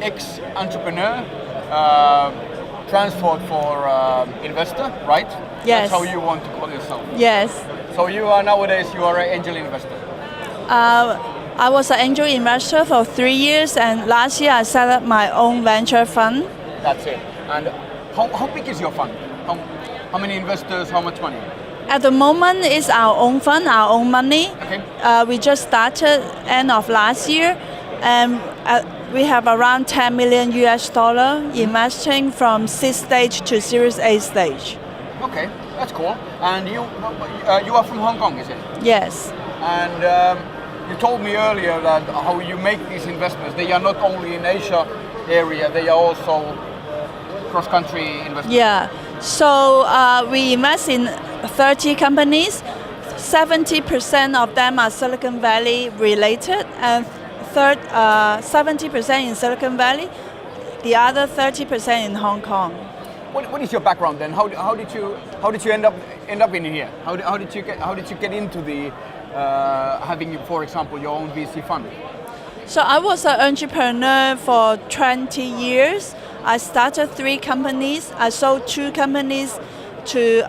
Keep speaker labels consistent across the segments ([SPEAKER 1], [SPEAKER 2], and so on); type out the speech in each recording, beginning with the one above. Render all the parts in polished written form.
[SPEAKER 1] ex-entrepreneur transferred for investor, right?
[SPEAKER 2] Yes.
[SPEAKER 1] That's how you want to call yourself.
[SPEAKER 2] Yes.
[SPEAKER 1] So you are nowadays an angel investor.
[SPEAKER 2] I was an angel investor for 3 years, and last year I set up my own venture fund.
[SPEAKER 1] That's it. And how big is your fund? How many investors? How much money?
[SPEAKER 2] At the moment, it's our own fund, our own money.
[SPEAKER 1] Okay.
[SPEAKER 2] We just started end of last year, and we have around 10 million US dollar investing from seed stage to Series A stage.
[SPEAKER 1] Okay, that's cool. And you are from Hong Kong, is it?
[SPEAKER 2] Yes.
[SPEAKER 1] And you told me earlier that how you make these investments, they are not only in Asia area, they are also cross-country investments.
[SPEAKER 2] Yeah. So we invest in 30 companies. 70% of them are Silicon Valley related, and 70% in Silicon Valley, the other 30% in Hong Kong.
[SPEAKER 1] What is your background then? How did you end up in here? How did you get into the having, for example, your own VC fund?
[SPEAKER 2] So I was an entrepreneur for 20 years. I started 3 companies. I sold 2 companies to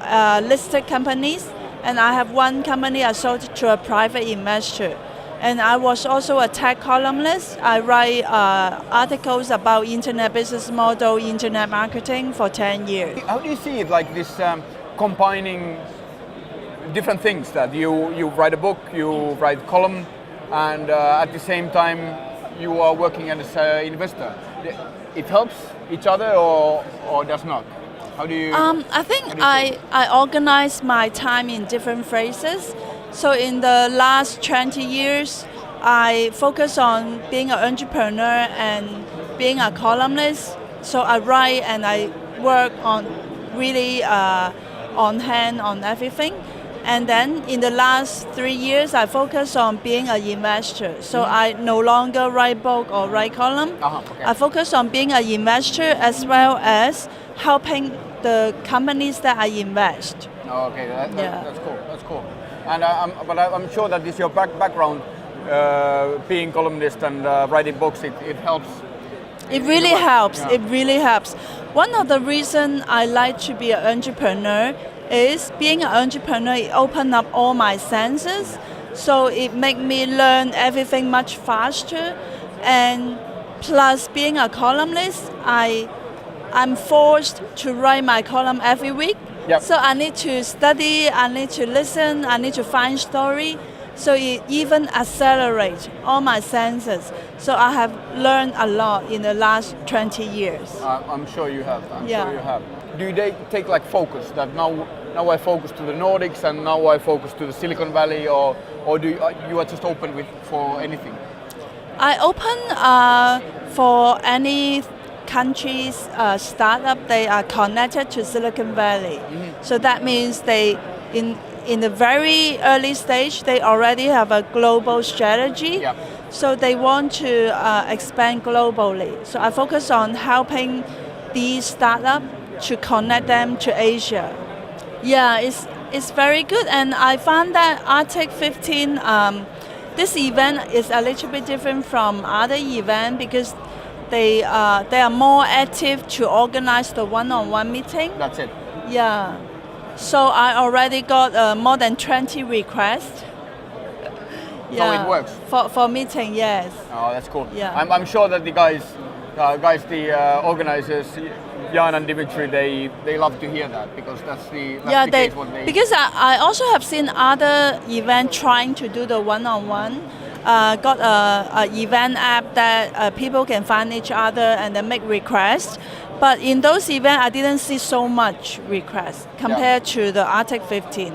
[SPEAKER 2] listed companies, and I have 1 company I sold to a private investor. And I was also a tech columnist. I write articles about internet business model, internet marketing for 10 years.
[SPEAKER 1] How do you see it, like this combining different things, that you write a book, you write column, and at the same time you are working as an investor? It helps each other or does not? How do you?
[SPEAKER 2] I think I organize my time in different phases. So in the last 20 years, I focus on being an entrepreneur and being a columnist. So I write and I work on really on hand on everything. And then in the last 3 years, I focus on being an investor. So I no longer write book or write column.
[SPEAKER 1] Okay.
[SPEAKER 2] I focus on being an investor as well as helping the companies that I invest.
[SPEAKER 1] Okay, that's cool. That's cool. And I'm sure that this your background, being columnist and writing books, it helps.
[SPEAKER 2] It really helps.
[SPEAKER 1] Yeah.
[SPEAKER 2] It really helps. One of the reasons I like to be an entrepreneur is being an entrepreneur, it opened up all my senses. So it made me learn everything much faster. And plus being a columnist, I'm forced to write my column every week.
[SPEAKER 1] Yep.
[SPEAKER 2] So I need to study, I need to listen, I need to find story. So it even accelerates all my senses. So I have learned a lot in the last 20 years.
[SPEAKER 1] I'm sure you have. I'm
[SPEAKER 2] Yeah.
[SPEAKER 1] sure you have. Do they take like focus that now I focus to the Nordics and now I focus to the Silicon Valley, or do you are just open for anything?
[SPEAKER 2] I open for any countries startup. They are connected to Silicon Valley. So that means they in the very early stage they already have a global strategy.
[SPEAKER 1] Yeah.
[SPEAKER 2] So they want to expand globally. So I focus on helping these startups to connect them to Asia. Yeah, it's very good, and I found that Arctic15, this event is a little bit different from other events because they are more active to organize the one-on-one meeting.
[SPEAKER 1] That's it.
[SPEAKER 2] Yeah. So I already got more than 20 requests.
[SPEAKER 1] So it works.
[SPEAKER 2] For meeting, yes.
[SPEAKER 1] Oh, that's cool.
[SPEAKER 2] Yeah.
[SPEAKER 1] I'm sure that the guys, the organizers, Jan and Dimitri, they love to hear that, because that's the case what they.
[SPEAKER 2] Because I also have seen other events trying to do the one-on-one. Got a event app that people can find each other and then make requests. But in those events, I didn't see so much requests compared to the Arctic15.